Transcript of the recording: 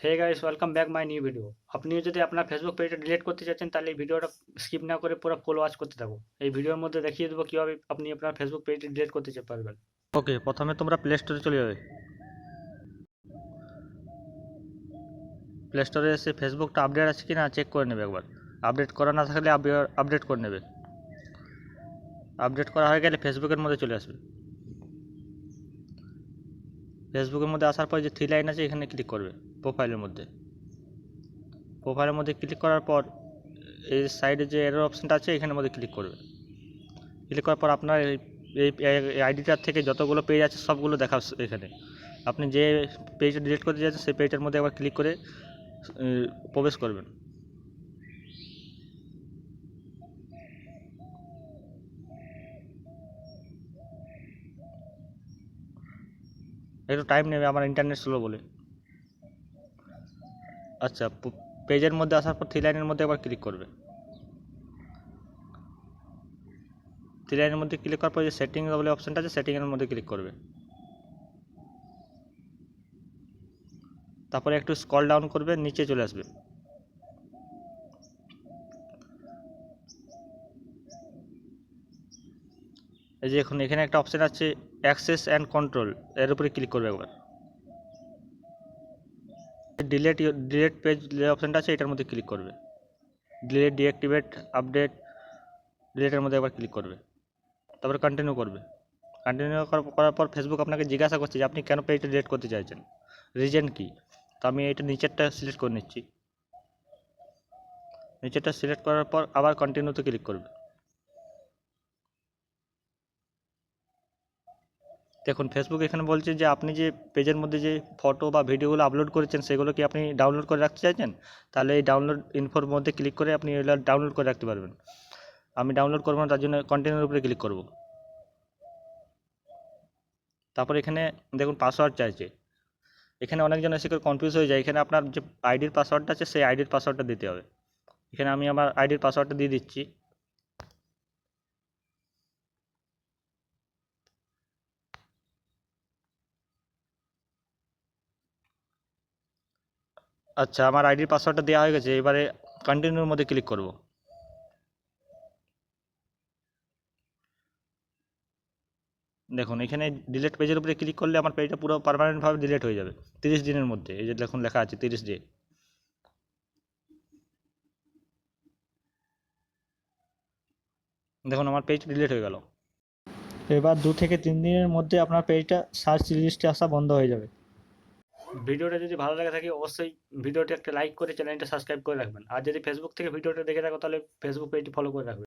Hey guys, welcome back my new video. আপনিও যদি আপনার ফেসবুক পেজটা ডিলিট করতে চাচ্ছেন, তাহলে এই ভিডিওটা স্কিপ না করে পুরো ফুল ওয়াচ করতে থাকুন। এই ভিডিওর মধ্যে দেখিয়ে দেবো কীভাবে আপনি আপনার ফেসবুক পেজটা ডিলিট করতে পারবেন। ওকে, প্রথমে তোমরা প্লে স্টোরে চলে যাবে। প্লে স্টোরে এসে ফেসবুকটা আপডেট আছে কি না চেক করে নেবে একবার। আপডেট করা না থাকলে আপডেট করে নেবে। আপডেট করা হয়ে গেলে ফেসবুকের মধ্যে চলে আসবে। ফেসবুকের মধ্যে আসার পর যে থ্রি লাইন আছে এখানে ক্লিক করবে। প্রোফাইলের মধ্যে ক্লিক করার পর এই সাইডে যে এরর অপশানটা আছে এখানের মধ্যে ক্লিক করবে। ক্লিক করার পর আপনার এই আইডিটার থেকে যতগুলো পেজ আছে সবগুলো দেখাচ্ছে এখানে। আপনি যে পেজটা ডিলিট করতে যাচ্ছেন সেই পেজটার মধ্যে একবার ক্লিক করে প্রবেশ করবেন। একটু টাইম নেবে, আমার ইন্টারনেট স্লো বলে। আচ্ছা, পেজের মধ্যে আসার পর থ্রি লাইনের মধ্যে একবার ক্লিক করবে। থ্রি লাইনের মধ্যে ক্লিক করার পর যে সেটিং বলে অপশানটা আছে সেটিংয়ের মধ্যে ক্লিক করবে। তারপরে একটু স্ক্রল ডাউন করবে, নিচে চলে আসবে। এই যে এখন এখানে একটা অপশান আছে অ্যাক্সেস অ্যান্ড কন্ট্রোল, এর উপরে ক্লিক করবে একবার। ডিলেট পেজ যে অপশানটা আছে এটার মধ্যে ক্লিক করবে। ডিলেট, ডিঅ্যাক্টিভেট, আপডেট, ডিলেটের মধ্যে একবার ক্লিক করবে। তারপরে কন্টিনিউ করবে। কন্টিনিউ করার পর ফেসবুক আপনাকে জিজ্ঞাসা করছে যে আপনি কেন পেজটা ডিলিট করতে চাইছেন, রিজন কি। তো আমি এটা নিচেরটা সিলেক্ট করে নিচ্ছি। নিচেরটা সিলেক্ট করার পর আবার কন্টিনিউতে ক্লিক করবে। দেখুন ফেসবুক এখানে বলছে যে আপনি যে পেজের মধ্যে যে ফটো বা ভিডিওগুলো আপলোড করেছেন সেগুলো কি আপনি ডাউনলোড করে রাখতে চাইছেন, তাহলে এই ডাউনলোড ইনফোর মধ্যে ক্লিক করে আপনি এগুলো ডাউনলোড করে রাখতে পারবেন। আমি ডাউনলোড করবো না, তার জন্য কন্টিনিউর উপরে ক্লিক করব। তারপর এখানে দেখুন পাসওয়ার্ড চাইছে। এখানে অনেকজন এসে কনফিউজ হয়ে যায়। এখানে আপনার যে আইডির পাসওয়ার্ডটা আছে সেই আইডির পাসওয়ার্ডটা দিতে হবে। এখানে আমি আমার আইডির পাসওয়ার্ডটা দিয়ে দিচ্ছি। আচ্ছা, আমার আইডির পাসওয়ার্ডটা দেওয়া হয়ে গেছে। এবারে কন্টিনিউর মধ্যে ক্লিক করব। দেখুন এখানে ডিলিট পেজের উপরে ক্লিক করলে আমার পেজটা পুরো পার্মানেন্টভাবে ডিলিট হয়ে যাবে 30 দিনের মধ্যে। এই যে দেখুন লেখা আছে 30 ডে। দেখুন আমার পেজ ডিলিট হয়ে গেল। এবার 2 থেকে 3 দিনের মধ্যে আপনার পেজটা সার্চ লিস্টে আসা বন্ধ হয়ে যাবে। ভিডিওটা যদি ভালো লাগে থাকে অবশ্যই ভিডিওটি একটা লাইক করে চ্যানেলটা সাবস্ক্রাইব করে রাখবেন। আর যদি ফেসবুক থেকে ভিডিওটা দেখে থাকো তাহলে ফেসবুক পেজটি ফলো করে রাখবেন।